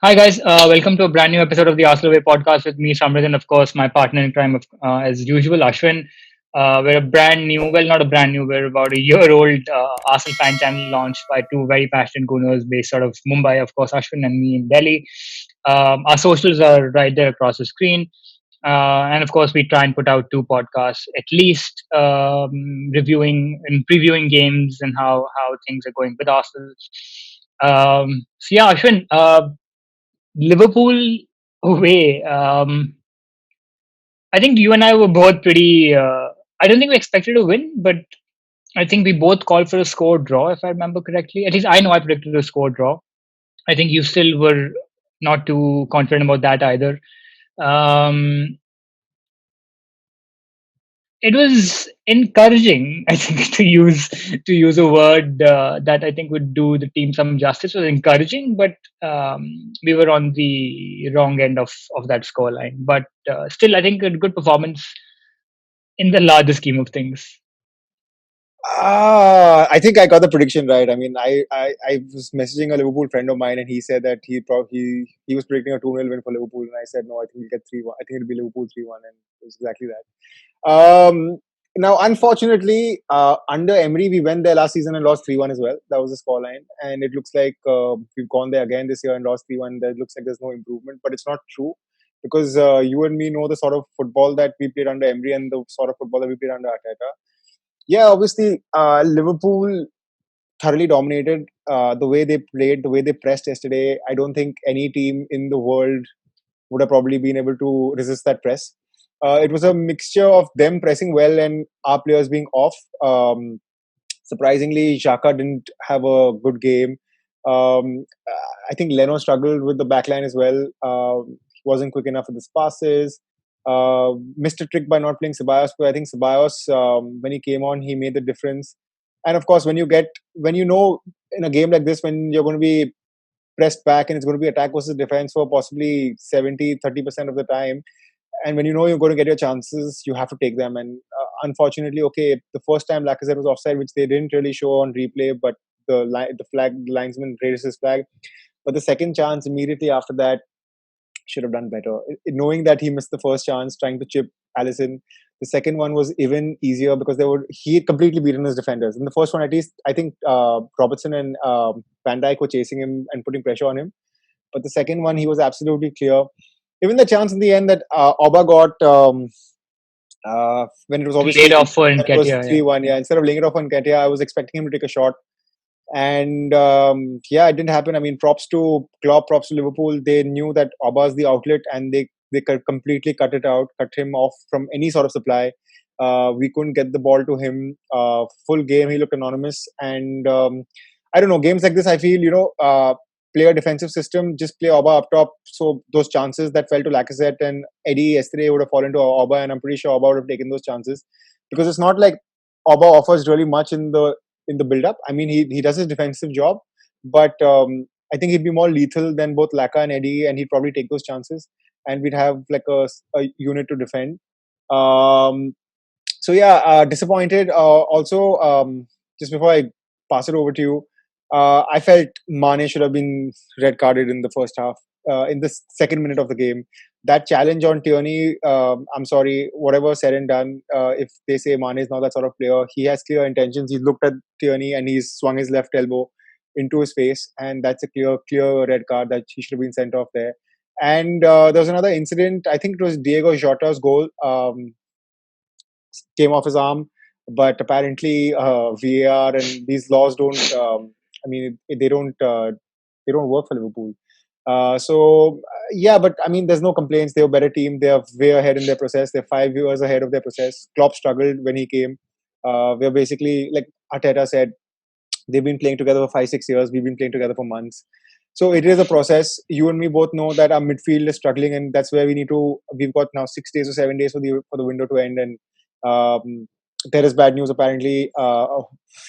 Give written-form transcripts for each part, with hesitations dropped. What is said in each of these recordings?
Hi guys, welcome to a brand new episode of the Arsenal Way podcast with me, Samrit, and of course my partner in crime, as usual, Ashwin. We're a brand new, well, not a brand new, we're about a year old Arsenal fan channel launched by two very passionate Gunners based out of Mumbai, of course, Ashwin and me in Delhi. Our socials are right there across the screen. And of course, we try and put out two podcasts at least, reviewing and previewing games and how things are going with Arsenal. So yeah, Ashwin, Liverpool away. I think you and I were both pretty. I don't think we expected to win, but I think we both called for a score draw, if I remember correctly. At least I know I predicted a score draw. I think you still were not too confident about that either. Um, it was encouraging, I think, to use a word that I think would do the team some justice. It was encouraging, but we were on the wrong end of that scoreline. But still, I think a good performance in the larger scheme of things. I think I got the prediction right. I mean, I was messaging a Liverpool friend of mine, and he said that he was predicting a 2-0 win for Liverpool, and I said no, I think we'll get 3-1. I think it'll be Liverpool 3-1, and it was exactly that. Now, unfortunately, under Emery, we went there last season and lost 3-1 as well. That was the scoreline, and it looks like we've gone there again this year and lost 3-1. There looks like there's no improvement, but it's not true because you and me know the sort of football that we played under Emery and the sort of football that we played under Arteta. Yeah, obviously, Liverpool thoroughly dominated the way they played, the way they pressed yesterday. I don't think any team in the world would have probably been able to resist that press. It was a mixture of them pressing well and our players being off. Surprisingly, Xhaka didn't have a good game. I think Leno struggled with the backline as well. He wasn't quick enough with his passes. Missed a trick by not playing Ceballos, but I think Ceballos, when he came on, he made the difference. And of course, when you know in a game like this, when you're going to be pressed back and it's going to be attack versus defense for possibly 70-30% of the time, and when you know you're going to get your chances, you have to take them. And unfortunately, okay, the first time Lacazette was offside, which they didn't really show on replay, but the linesman raised his flag. But the second chance immediately after that should have done better. Knowing that he missed the first chance, trying to chip Allison, the second one was even easier because he had completely beaten his defenders. In the first one, at least, I think Robertson and Van Dijk were chasing him and putting pressure on him. But the second one, he was absolutely clear. Even the chance in the end that Oba got when it was Laid obviously off for when it was Nketiah, yeah. 3-1. Yeah, instead of laying it off on Ketia, I was expecting him to take a shot. And yeah, it didn't happen. I mean, props to Klopp, props to Liverpool. They knew that Oba's the outlet, and they could completely cut it out, cut him off from any sort of supply. We couldn't get the ball to him. Full game, he looked anonymous. And I don't know, games like this, I feel play a defensive system, just play Oba up top. So those chances that fell to Lacazette and Eddie yesterday would have fallen to Oba, and I'm pretty sure Oba would have taken those chances because it's not like Oba offers really much in the build up. I mean, he does his defensive job, but I think he'd be more lethal than both Laka and Eddie, and he'd probably take those chances, and we'd have like a unit to defend. Um, so yeah, disappointed. Also, just before I pass it over to you, I felt Mane should have been red carded in the first half. In the second minute of the game, that challenge on Tierney, I'm sorry, whatever said and done, if they say Mane is not that sort of player, he has clear intentions. He's looked at Tierney and he's swung his left elbow into his face, and that's a clear red card that he should have been sent off there. And there was another incident. I think it was Diego Jota's goal. Came off his arm, but apparently VAR and these laws don't. I mean, they don't work for Liverpool. Yeah, but I mean, there's no complaints. They're a better team. They are way ahead in their process. They're 5 years ahead of their process. Klopp struggled when he came. We're basically like Arteta said. They've been playing together for 5-6 years. We've been playing together for months. So it is a process. You and me both know that our midfield is struggling, and that's where we need to. We've got now 6 days or 7 days for the window to end, and um, there is bad news. Apparently,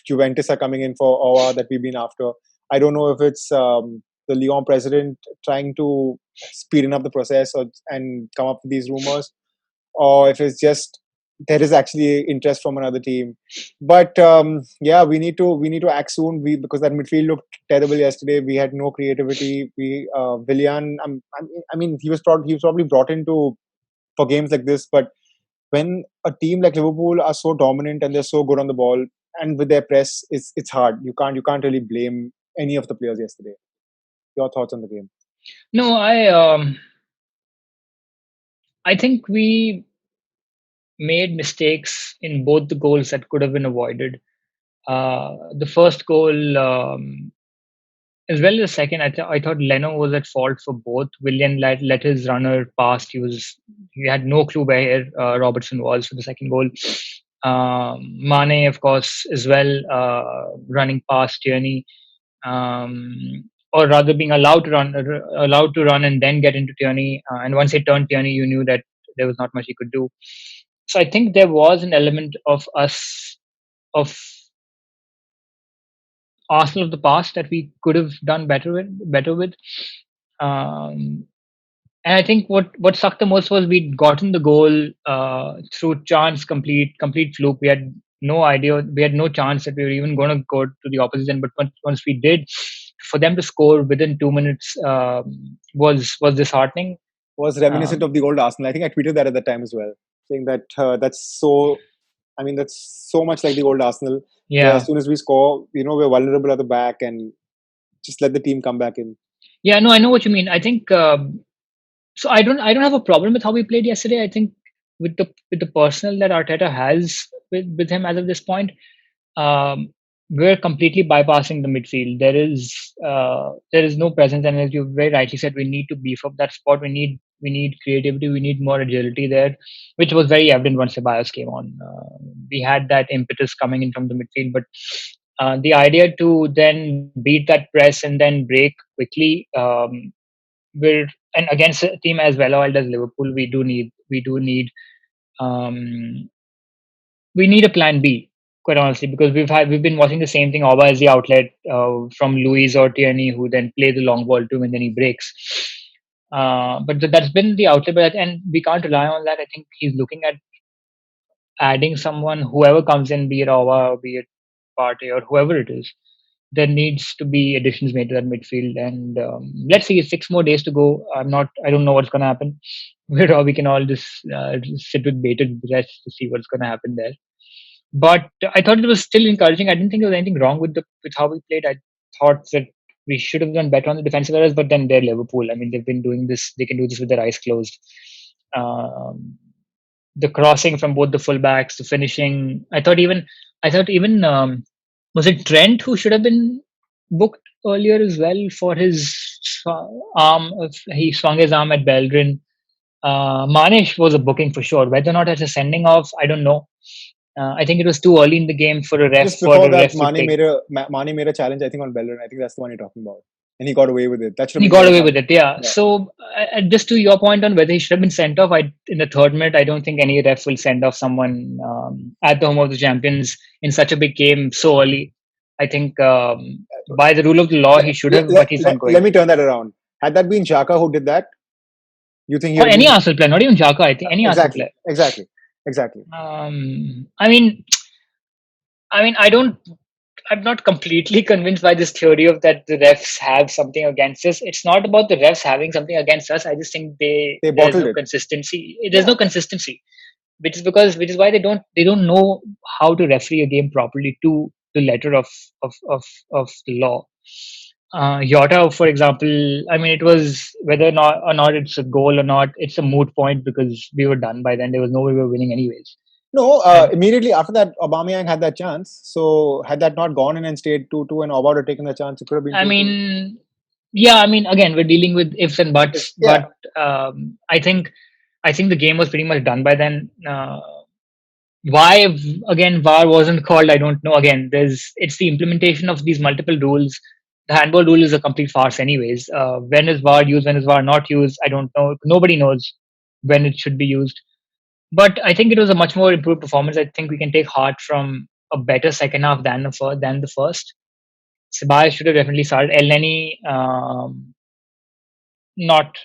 Juventus are coming in for Awa that we've been after. I don't know if it's the Lyon president trying to speeding up the process and come up with these rumors, or if it's just there is actually interest from another team. But yeah, we need to act soon. Because that midfield looked terrible yesterday. We had no creativity. Willian, I mean, he was probably brought into for games like this. But when a team like Liverpool are so dominant and they're so good on the ball and with their press, it's hard. You can't really blame any of the players yesterday. Your thoughts on the game? No, I think we made mistakes in both the goals that could have been avoided. The first goal, as well as the second, I thought Leno was at fault for both. Willian let his runner past. He had no clue where Robertson was for the second goal. Mane, of course, as well, running past Tierney, or rather being allowed to run and then get into Tierney. And once he turned Tierney, you knew that there was not much he could do. So I think there was an element of Arsenal of the past that we could have done better with. Um, and I think what sucked the most was we'd gotten the goal through chance, complete fluke. We had no idea, we had no chance that we were even going to go to the opposite end. But once we did, for them to score within 2 minutes was disheartening. Was reminiscent Um, of the old Arsenal. I think I tweeted that at the time as well, saying that that's so. I mean, that's so much like the old Arsenal, where as yeah, soon as we score, we're vulnerable at the back and just let the team come back in. yeah, no, I know what you mean. I think so. I don't have a problem with how we played yesterday. I think with the personnel that Arteta has with him as of this point, um, we're completely bypassing the midfield. There is no presence, and as you very rightly said, we need to beef up that spot. We need creativity. We need more agility there, which was very evident once Ceballos came on. We had that impetus coming in from the midfield, but the idea to then beat that press and then break quickly, we're and against a team as well oiled as Liverpool, um, we need a plan B, quite honestly, because we've been watching the same thing. Oba as the outlet from Luis or Tierney, who then play the long ball to him and then he breaks. But that's been the outlet, and we can't rely on that. I think he's looking at adding someone, whoever comes in, be it Oba, be it Partey, or whoever it is. There needs to be additions made to that midfield, and let's see. 6 more days to go. I don't know what's going to happen. We can all just sit with bated breath to see what's going to happen there. But I thought it was still encouraging. I didn't think there was anything wrong with how we played. I thought that we should have done better on the defensive areas, but then they're Liverpool. I mean, they've been doing this. They can do this with their eyes closed. Um, the crossing from both the fullbacks, the finishing. I thought even was it Trent who should have been booked earlier as well for his arm? He swung his arm at Bellerin. Manish was a booking for sure. Whether or not it's a sending off, I don't know. I think it was too early in the game for a ref Just for before a that, ref to take. Mane made a challenge, I think, on Bellerin. I think that's the one you're talking about, and he got away with it. That should have He been the got other away challenge. with it, yeah. Yeah. So, just to your point on whether he should have been sent off, in the third minute, I don't think any ref will send off someone at the home of the champions in such a big game so early. I think by the rule of the law, he should have, but he's not Let going. me turn that around. Had that been Xhaka who did that, you think he Or would have any been Arsenal player, not even Xhaka. I think any Arsenal exactly, player. exactly, exactly. Um, I mean, I mean, I don't. I'm not completely convinced by this theory of that the refs have something against us. It's not about the refs having something against us. I just think They there's bottled no it. consistency. There's Yeah. no consistency, which is why they don't know how to referee a game properly to the letter of of, of the law. Yota, for example, I mean, it was whether or not it's a goal or not. It's a moot point because we were done by then. There was no way we were winning anyways. No, And immediately after that, Aubameyang had that chance. So had that not gone in and stayed 2-2 and Aubameyang had taken the chance, it could have been I 2-2. mean, yeah, I mean, again, we're dealing with ifs and buts, Yeah. but I think the game was pretty much done by then. Why again VAR wasn't called, I don't know. Again, it's the implementation of these multiple rules. The handball rule is a complete farce, anyways. When is VAR used? When is VAR not used? I don't know. Nobody knows when it should be used. But I think it was a much more improved performance. I think we can take heart from a better second half than the first. Ceballos should have definitely started. El Neni, not.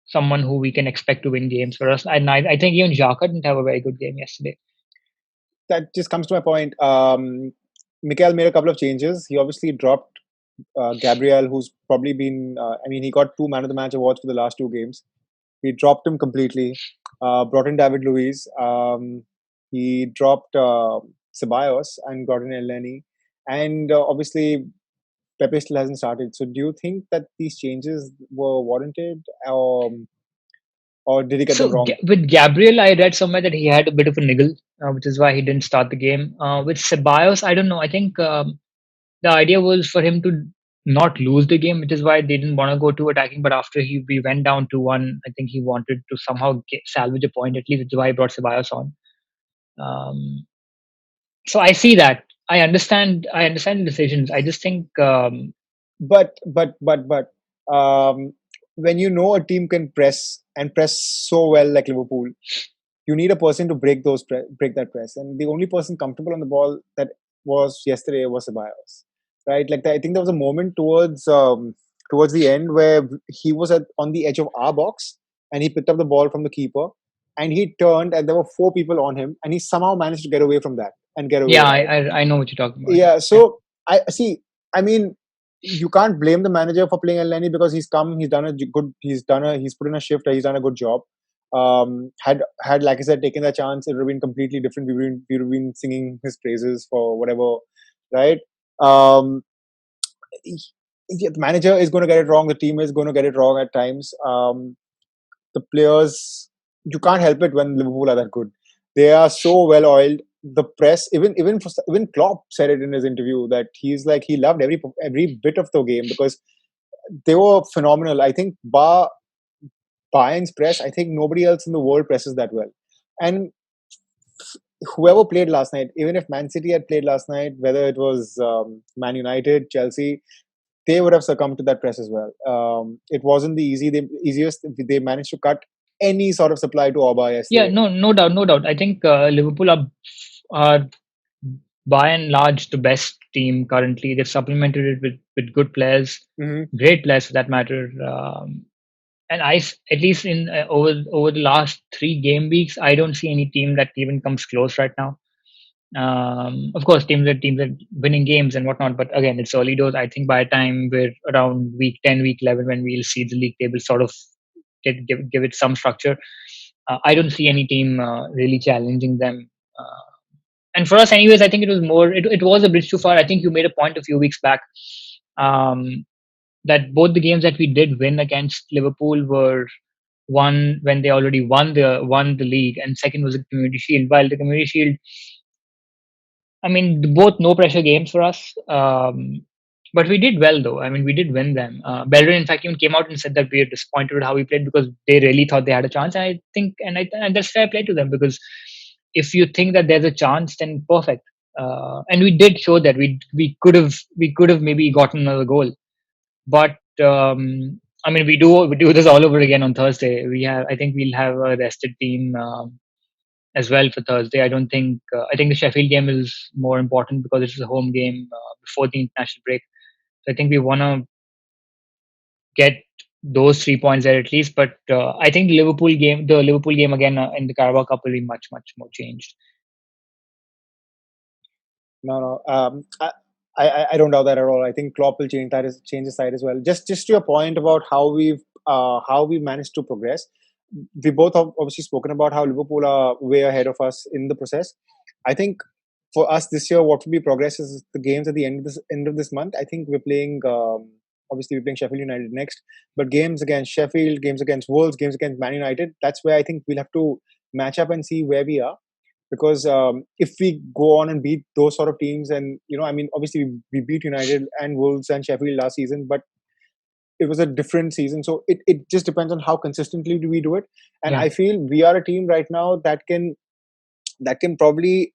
someone who we can expect to win games for us. And I think even Xhaka didn't have a very good game yesterday. That just comes to my point. Mikel made a couple of changes. He obviously dropped Gabriel, who's probably been. I mean, he got two Man of the Match awards for the last two games. He dropped him completely. Brought in David Luiz. He dropped Ceballos and got in Elneny. And obviously, Pepe still hasn't started. So, do you think that these changes were warranted, or did he get them So wrong? With Gabriel, I read somewhere that he had a bit of a niggle, which is why he didn't start the game. With Ceballos, I don't know. I think the idea was for him to not lose the game, which is why they didn't want to go to attacking. But after we went down to one, I think he wanted to somehow salvage a point at least, which is why he brought Ceballos on. Um, so I see that. I understand. I understand the decisions. I just think, But when you know a team can press and press so well like Liverpool, you need a person to break that press. And the only person comfortable on the ball that was yesterday was Ceballos, right? Like I think there was a moment towards the end where he was on the edge of our box and he picked up the ball from the keeper and he turned and there were four people on him and he somehow managed to get away from that and get away, yeah, right? I know what you're talking about. Yeah, Yeah, so I see. I mean, you can't blame the manager for playing Elneny because he's put in a shift, he's done a good job. Had like I said, taken that chance, it would have been completely different. We would have been singing his praises for whatever, right? Um, yeah, the manager is going to get it wrong. The team is going to get it wrong at times. The players, you can't help it when Liverpool are that good. They are so well oiled. The press, even Klopp said it in his interview that he's like he loved every bit of the game because they were phenomenal. I think bar Bayern's press, I think nobody else in the world presses that well. And whoever played last night, even if Man City had played last night, whether it was Man United, Chelsea, they would have succumbed to that press as well. It wasn't the easiest. They managed to cut any sort of supply to Oba yeah, yesterday. no doubt, no doubt. I think Liverpool are by and large the best team currently. They've supplemented it with good players, Hmm. great players for that matter. And at least in over the last three game weeks, I don't see any team that even comes close right now. Of course, teams are winning games and whatnot, but again, it's early doors. I think by the time we're around week 10, week 11, when we'll see the league table sort of give it some structure, I don't see any team really challenging them. And for us, anyways, I think it was more. It was a bridge too far. I think you made a point a few weeks back that both the games that we did win against Liverpool were one when they already won the league, and second was the Community Shield. While the Community Shield, I mean, both no pressure games for us. But we did well, though. I mean, we did win them. Bellerin, in fact, even came out and said that we are disappointed with how we played because they really thought they had a chance. And I think, and that's fair play to them because if you think that there's a chance, then perfect. And we did show that we could have maybe gotten another goal, but I mean, we do this all over again on Thursday. I think we'll have a rested team. As well for Thursday. I don't think I think the Sheffield game is more important because it's a home game before the international break. So I think we want to get those 3 points there at least. But I think the Liverpool game again in the Carabao Cup will be much much more changed. No, no. I don't doubt that at all. I think Klopp will change the side as well. Just to your point about how we managed to progress. We both have obviously spoken about how Liverpool are way ahead of us in the process. I think for us this year, what will be progress is the games at the end of this month. I think we're playing. Obviously, we're playing Sheffield United next, but games against Sheffield, games against Wolves, games against Man United. That's where I think we'll have to match up and see where we are because if we go on and beat those sort of teams, and I mean, obviously we beat United and Wolves and Sheffield last season, but it was a different season. So it just depends on how consistently do we do it. And Yeah, I feel we are a team right now that can probably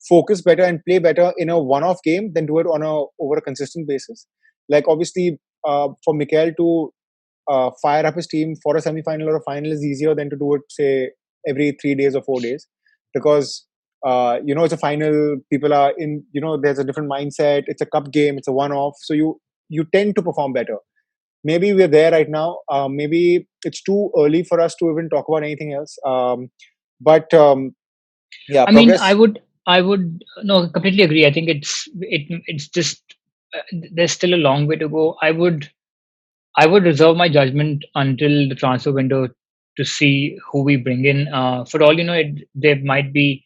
focus better and play better in a one-off game than do it over a consistent basis. Like obviously, for Mikel to fire up his team for a semi-final or a final is easier than to do it, say, every 3 days or 4 days, because it's a final. People are in. There's a different mindset. It's a cup game. It's a one-off. So you tend to perform better. maybe we're there right now. Maybe it's too early for us to even talk about anything else. But yeah, I mean, progress. I would no completely agree. I think it's just there's still a long way to go. I would reserve my judgment until the transfer window to see who we bring in. For all you know, there might be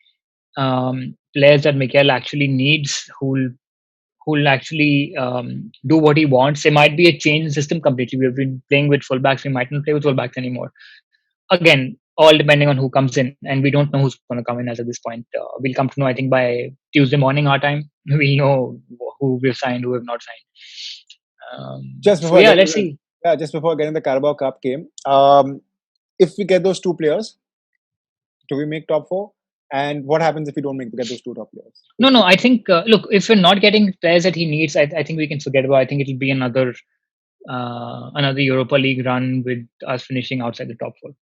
players that Mikel actually needs who'll actually do what he wants. There might be a change in system completely. We've been playing with fullbacks. We might not play with fullbacks anymore. Again, all depending on who comes in, and we don't know who's going to come in as at this point. We'll come to know, I think, by Tuesday morning our time. We'll know who we've signed, who have not signed. Just So before yeah, getting let's the see. yeah, just before getting the Carabao Cup game, if we get those two players, do we make top four? And what happens if we don't make get those two top players? No. I think look, if we're not getting players that he needs, I think we can forget about. I think it'll be another Europa League run with us finishing outside the top four.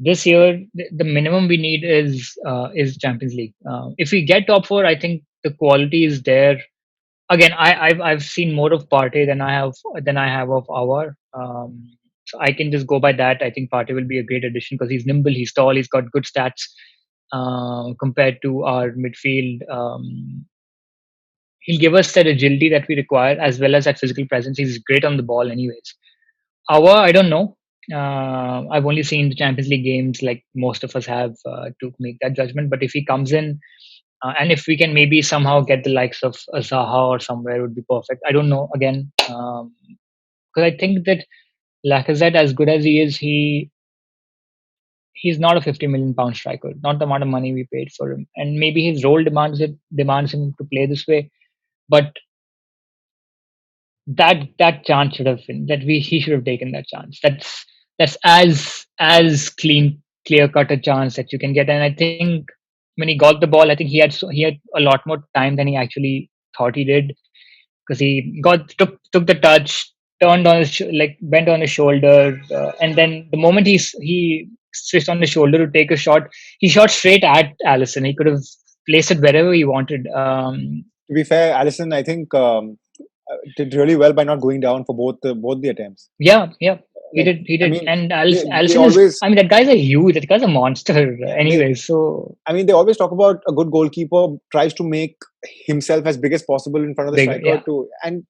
This year, the minimum we need is Champions League. If we get top four, I think the quality is there. Again, I've seen more of Partey than I have of our. So I can just go by that. I think Partey will be a great addition because he's nimble, he's tall, he's got good stats compared to our midfield. He'll give us that agility that we require as well as that physical presence. He's great on the ball, anyways. Our, I don't know. I've only seen the Champions League games, like most of us have, to make that judgment. But if he comes in, and if we can maybe somehow get the likes of Zaha or somewhere, would be perfect. I don't know. Again, because I think that Lacazette, as good as he is, he's not a 50 million pound striker. Not the amount of money we paid for him, and maybe his role demands him to play this way. But that chance should have been that we he should have taken that chance. That's as clear cut a chance that you can get. And I think when he got the ball, I think he had a lot more time than he actually thought he did, because he took the touch, turned on his like bent on his shoulder, and then the moment he switched on the shoulder to take a shot, he shot straight at Allison. He could have placed it wherever he wanted. To be fair, Allison, I think did really well by not going down for both the attempts. Yeah, Like, he I did, mean, and they Allison is. always I mean, that guy's a huge. That guy's a monster. they Anyways, so I mean, they always talk about a good goalkeeper tries to make himself as big as possible in front of the big. striker Yeah, too. And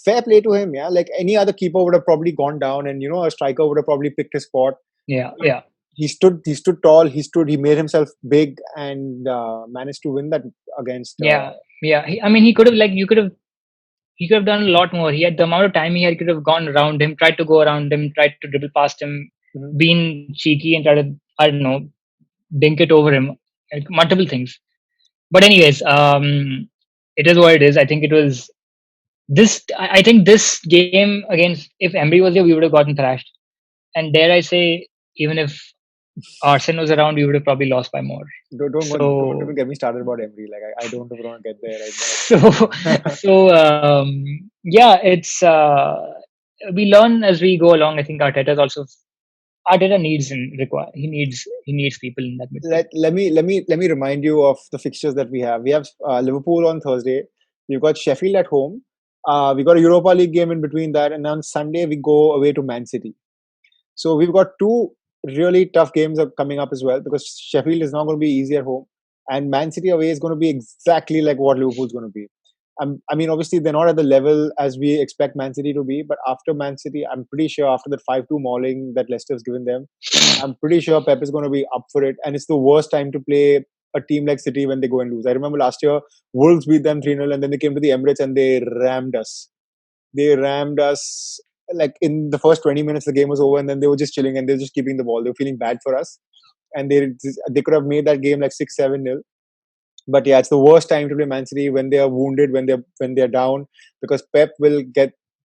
fair play to him, yeah. Like any other keeper would have probably gone down, and a striker would have probably picked his spot. But yeah. he stood tall. He made himself big and managed to win that against. Yeah. I mean, he could have, like, he could have done a lot more. He had the amount of time he had, could have gone around him, tried to go around him, tried to dribble past him, Mhm. been cheeky and try to, I don't know, dink it over him. Like, multiple things. But anyways, it is what it is. I think it was this. I think this game against, if Emery was there, we would have gotten thrashed. And dare I say, even if Arsene was around, we would have probably lost by more. Don't even So, get me started about Emery. Like I don't even want to get there right so, now. yeah, it's we learn as we go along. I think Arteta needs and require he needs people in that midfield. Let me remind you of the fixtures that we have. We have Liverpool on Thursday. We've got Sheffield at home. We got a Europa League game in between that, and on Sunday we go away to Man City. So we've got two really tough games coming up as well, because Sheffield is not going to be easy at home, and Man City away is going to be exactly like what Liverpool's going to be. I mean, obviously they're not at the level as we expect Man City to be, but after Man City, I'm pretty sure after that 5-2 mauling that Leicester's given them, I'm pretty sure Pep is going to be up for it. And it's the worst time to play a team like City when they go and lose. I remember last year, Wolves beat them 3-0, and then they came to the Emirates and they rammed us. They rammed us. Like in the first 20 minutes, the game was over, and then they were just chilling and they were just keeping the ball. They were feeling bad for us. And they could have made that game like 6-7-0. But yeah, it's the worst time to play Man City when they are wounded, when they're down, because Pep will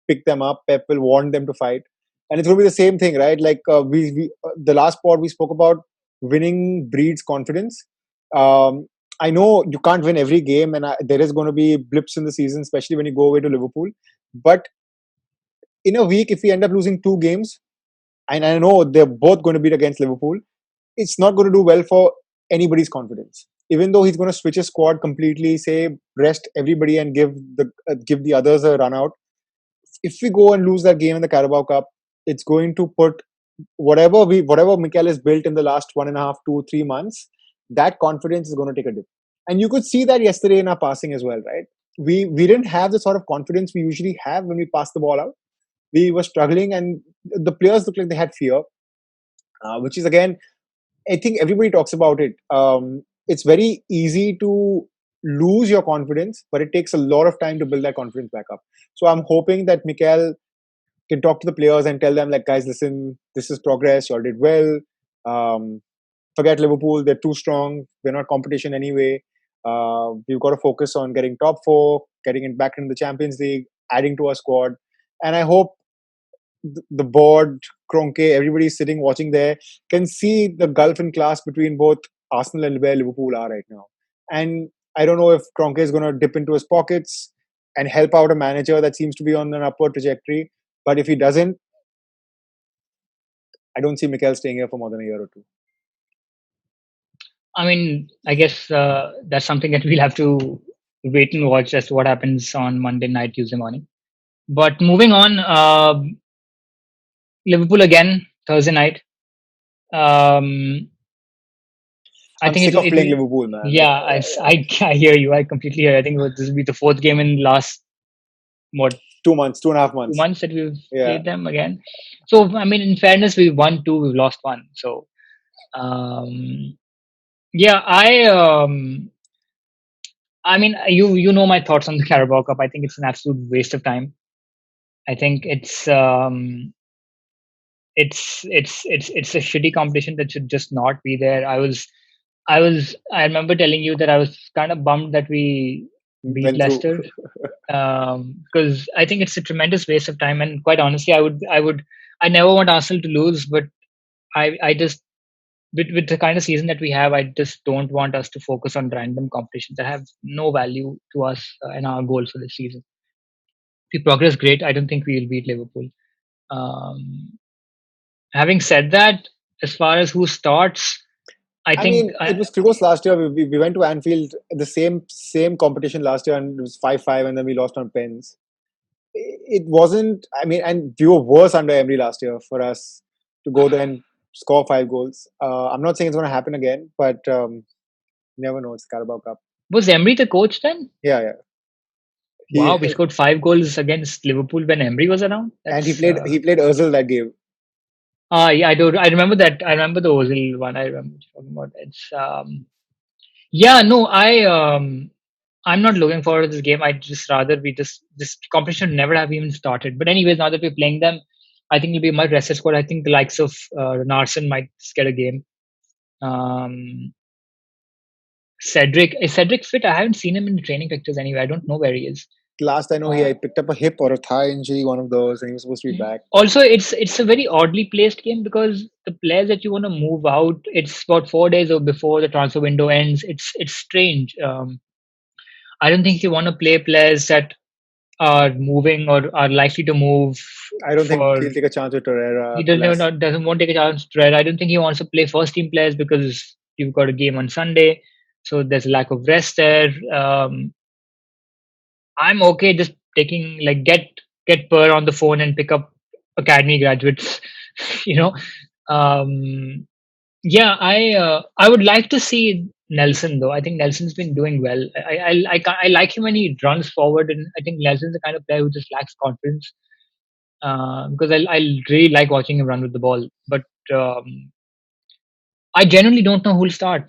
pick them up. Pep will want them to fight, and it's going to be the same thing, right? Like the last pod we spoke about, winning breeds confidence. Um, I know you can't win every game, and there is going to be blips in the season, especially when you go away to Liverpool. But in a week, if we end up losing two games, and I know they're both going to be against Liverpool, it's not going to do well for anybody's confidence. Even though he's going to switch his squad completely, say rest everybody and give the others a run out. if we go and lose that game in the Carabao Cup, it's going to put whatever Mikel has built in the last 1.5, 2, 3 months, that confidence is going to take a dip. And you could see that yesterday in our passing as well, right? We didn't have the sort of confidence we usually have when we pass the ball out. We were struggling, and the players looked like they had fear, which is again, I think everybody talks about it. It's very easy to lose your confidence, but it takes a lot of time to build that confidence back up. So I'm hoping that Mikel can talk to the players and tell them, like, guys, listen, this is progress. You all did well. Um, Forget Liverpool; they're too strong. We're not competition anyway. We've got to focus on getting top four, getting it back into the Champions League, adding to our squad, and I hope the board, Kroenke, everybody sitting watching there can see the gulf in class between both Arsenal and where Liverpool are right now. And I don't know if Kroenke is going to dip into his pockets and help out a manager that seems to be on an upward trajectory. But if he doesn't, I don't see Mikel staying here for more than a year or two. I mean, I guess that's something that we'll have to wait and watch as to what happens on Monday night, Tuesday morning. But moving on, Liverpool again Thursday night. Um, I I'm think sick of playing it'll Liverpool, man. Like, yeah, I hear you. I completely hear. I think this will be the fourth game in last what 2 months, 2.5 months. 2 months that we've Yeah. played them again. So I mean, in fairness, we've won two, we've lost one. So um, yeah, I mean, you know my thoughts on the Carabao Cup. I think it's an absolute waste of time. I think it's a shitty competition that should just not be there. I remember telling you that I was kind of bummed that we beat Went through. Leicester, because I think it's a tremendous waste of time. And quite honestly, I never want Arsenal to lose, but I just with the kind of season that we have, I just don't want us to focus on random competitions that have no value to us and our goals for this season. If we progress, great. I don't think we will beat Liverpool. Um, Having said that, as far as who starts, I I think mean, it was close last year. We went to Anfield, the same competition last year, and it was 5-5, and then we lost on pens. It wasn't. I mean, and we were worse under Emery last year for us to go there and score 5 goals. I'm not saying it's going to happen again, but you never know. It's Carabao Cup. was Emery the coach then? Yeah, yeah. Wow, He we scored 5 goals against Liverpool when Emery was around. and he That's played he played Özil that game. yeah, I do. I remember that. I remember the Ozil one. I remember what you're talking about. It's yeah, no, I'm not looking forward to this game. I just rather we just this competition never have even started. But anyways, now that we're playing them, I think it'll be a much rested squad. I think the likes of Narson might just get a game. Um, Cedric is Cedric fit? I haven't seen him in the training pictures anyway. I don't know where he is. Last I know, Uh, he picked up a hip or a thigh injury, one of those, and he was supposed to be back. Also, it's a very oddly placed game because the players that you want to move out, it's about 4 days or before the transfer window ends. It's strange. I don't think you want to play players that are moving or are likely to move I don't think for he'll take a chance with he Torreira. doesn't want to take a chance to try. I don't think he wants to play first team players because you've got a game on Sunday, so there's a lack of rest there. I'm okay just taking like get Per on the phone and pick up academy graduates. you know, um, yeah, I would like to see Nelson though. I think Nelson's been doing well. I like him when he runs forward, and I think Nelson's the kind of player who just lacks confidence. Because I really like watching him run with the ball, but um, I genuinely don't know who'll start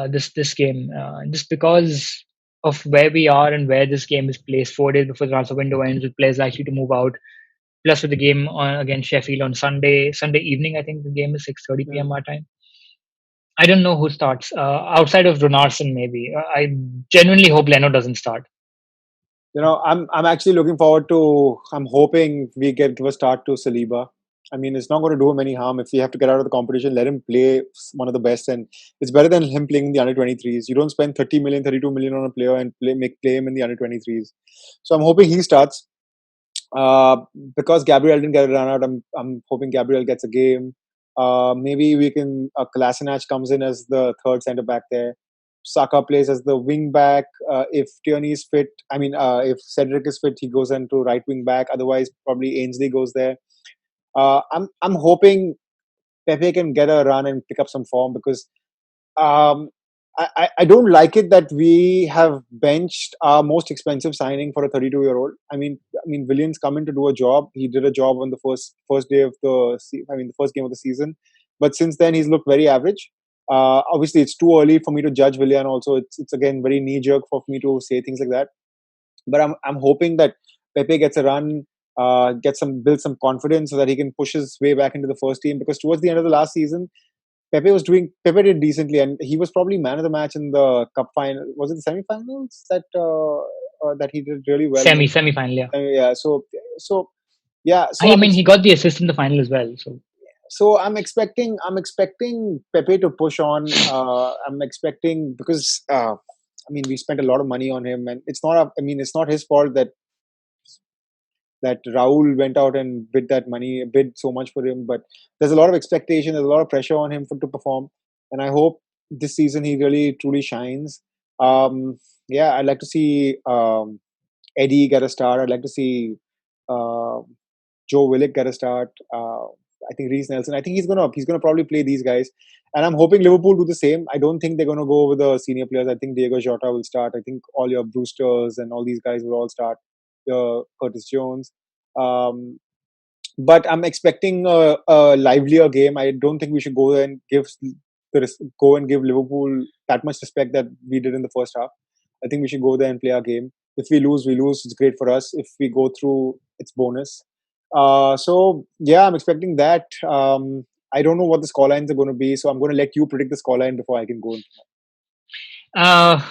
this game, just because of where we are and where this game is placed. 4 days before the transfer window ends, with players likely to move out. Plus, with the game against Sheffield on Sunday evening, I think the game is 6:30 Mm. p.m. our time. I don't know who starts outside of Ronarson. Maybe I genuinely hope Leno doesn't start. I'm actually looking forward to. I'm hoping we give a start to Saliba. I mean, it's not going to do him any harm if we have to get out of the competition. Let him play one of the best, and it's better than him playing in the under 23s. You don't spend 30 million, 32 million on a player and play him in the under 23s. So I'm hoping he starts. Uh, because Gabriel didn't get a run out, I'm hoping Gabriel gets a game. Maybe we can Kolasinac comes in as the third centre back there. Saka plays as the wing back. If Tierney is fit, if Cedric is fit, he goes into right wing back. Otherwise, probably Ainsley goes there. I'm hoping Pepe can get a run and pick up some form because um, I don't like it that we have benched our most expensive signing for a 32-year-old. Williams come in to do a job. He did a job on the first day of the first game of the season. But since then, he's looked very average. Obviously, it's too early for me to judge Willian. Also, it's again very knee jerk for me to say things like that. But I'm hoping that Pepe gets a run, build some confidence so that he can push his way back into the first team. Because towards the end of the last season, Pepe did decently, and he was probably man of the match in the cup final. Was it the semi-finals that he did really well in? Semi-final, yeah. Yeah. So yeah. So I mean, he got the assist in the final as well. So I'm expecting Pepe to push on. I'm expecting because we spent a lot of money on him, and it's not his fault that Raul went out and bid so much for him. But there's a lot of expectation, there's a lot of pressure on him to perform, and I hope this season he really truly shines. Yeah, I'd like to see Eddie get a start. I'd like to see uh, Joe Willock get a start. I think Reece Nelson. I think he's gonna probably play these guys, and I'm hoping Liverpool do the same. I don't think they're gonna go with the senior players. I think Diego Jota will start. I think all your Brewsters and all these guys will all start. Your Curtis Jones. Um, but I'm expecting a livelier game. I don't think we should go there and go and give Liverpool that much respect that we did in the first half. I think we should go there and play our game. If we lose, we lose. It's great for us. If we go through, it's bonus. So yeah, I'm expecting that. I don't know what the scorelines are going to be, so I'm going to let you predict the scoreline before I can go. uh,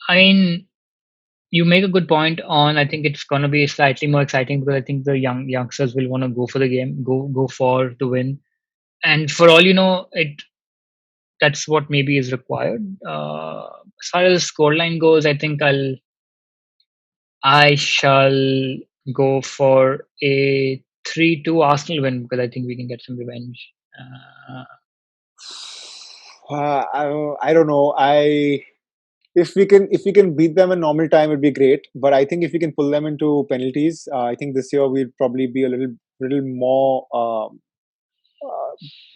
I mean, you make a good point on. I think it's going to be slightly more exciting because I think the youngsters will want to go for the game, go for the win, and for all you know, that's what maybe is required. As far as scoreline goes, I shall go for a 3-2 Arsenal win because I think we can get some revenge. Uh, I don't know. If we can beat them in normal time, it'd be great. But I think if we can pull them into penalties, I think this year we'll probably be a little more uh,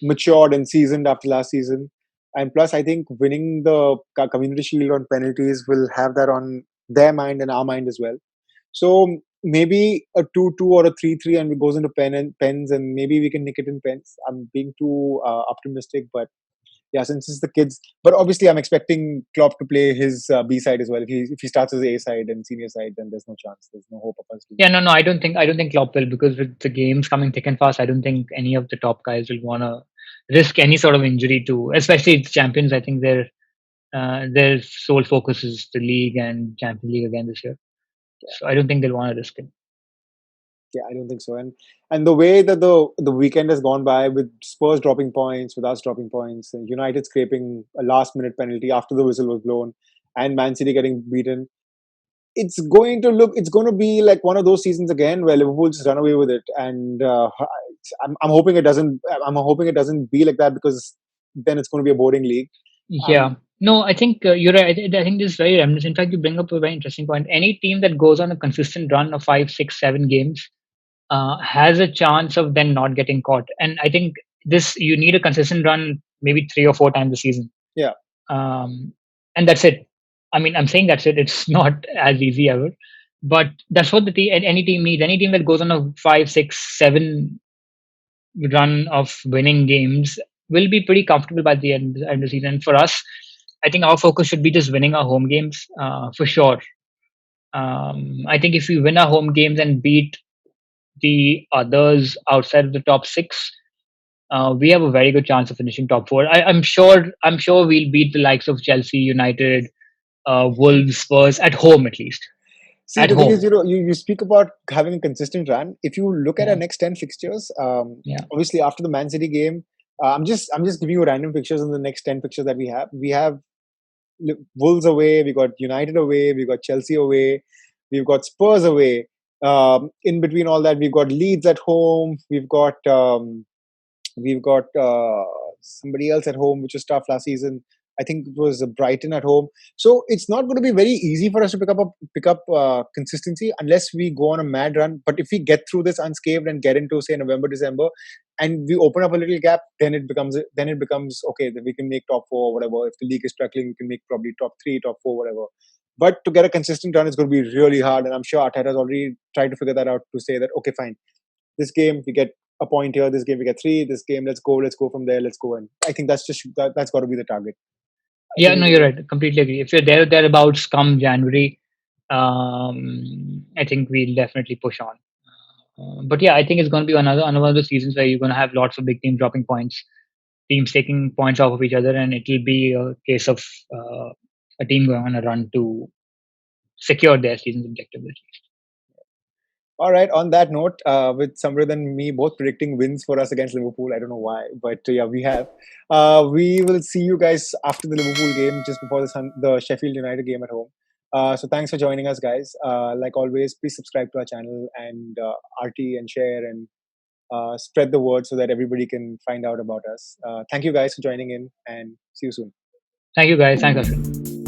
matured and seasoned after last season. And plus, I think winning the Community Shield on penalties will have that on their mind and our mind as well. So maybe a 2-2 or a 3-3, and it goes into pens, and maybe we can nick it in pens. I'm being too optimistic, but yeah, since it's the kids. But obviously, I'm expecting Klopp to play his B side as well. If he starts as A side and senior side, then there's no chance. There's no hope of us doing. yeah, no, I don't think Klopp will because with the games coming thick and fast, I don't think any of the top guys will want to risk any sort of injury to, especially the champions. I think their sole focus is the league and Champions League again this year. So I don't think they'll want to risk it. Yeah, I don't think so. And the way that the weekend has gone by with Spurs dropping points, with us dropping points, and United scraping a last minute penalty after the whistle was blown, and Man City getting beaten, it's going to be like one of those seasons again where Liverpool just run away with it. And I'm hoping it doesn't. I'm hoping it doesn't be like that because then it's going to be a boring league. Yeah. No, I think you're right. I think this is very reminiscent. In fact, you bring up a very interesting point. Any team that goes on a consistent run of 5, 6, 7 games has a chance of then not getting caught. And I think this you need a consistent run maybe 3 or 4 times a season. Yeah. And that's it. I mean, I'm saying that's it. It's not as easy ever, but that's what any team needs. Any team that goes on a 5, 6, 7 run of winning games will be pretty comfortable by the end of the season. For us, I think our focus should be just winning our home games for sure. I think if we win our home games and beat the others outside of the top six, we have a very good chance of finishing top four. I'm sure. I'm sure we'll beat the likes of Chelsea, United, Wolves, Spurs at home at least. See, At the thing is, home, you speak about having a consistent run. If you look at our yeah, next 10 fixtures, yeah. obviously after the Man City game, I'm just giving you random fixtures in the next 10 fixtures that we have. We have Wolves away, we got United away, we got Chelsea away, we've got Spurs away. In between all that, we've got Leeds at home, we've got somebody else at home, which was tough last season. I think it was Brighton at home. So it's not going to be very easy for us to pick up consistency unless we go on a mad run. But if we get through this unscathed and get into say November, December, and we open up a little gap, then it becomes okay. Then we can make top four, or whatever. If the league is struggling, we can make probably top three, top four, whatever. But to get a consistent run, it's going to be really hard, and I'm sure Arteta's already tried to figure that out to say that okay, fine, this game we get a point here, this game we get three, this game let's go from there, let's go. And I think that's got to be the target. I Yeah, no, think you're right. Completely agree. If you're there thereabouts come January, I think we'll definitely push on. But yeah, I think it's going to be another one of the seasons where you're going to have lots of big teams dropping points, teams taking points off of each other, and it'll be a case of a team going on a run to secure their season's objective at least. all right. On that note, with Samrid and me both predicting wins for us against Liverpool, I don't know why, but yeah, we have. We will see you guys after the Liverpool game, just before the Sheffield United game at home. So thanks for joining us, guys. Like always, please subscribe to our channel and RT and share and spread the word so that everybody can find out about us. Thank you guys for joining in, and see you soon. Thank you guys. Thanks, Ashwin.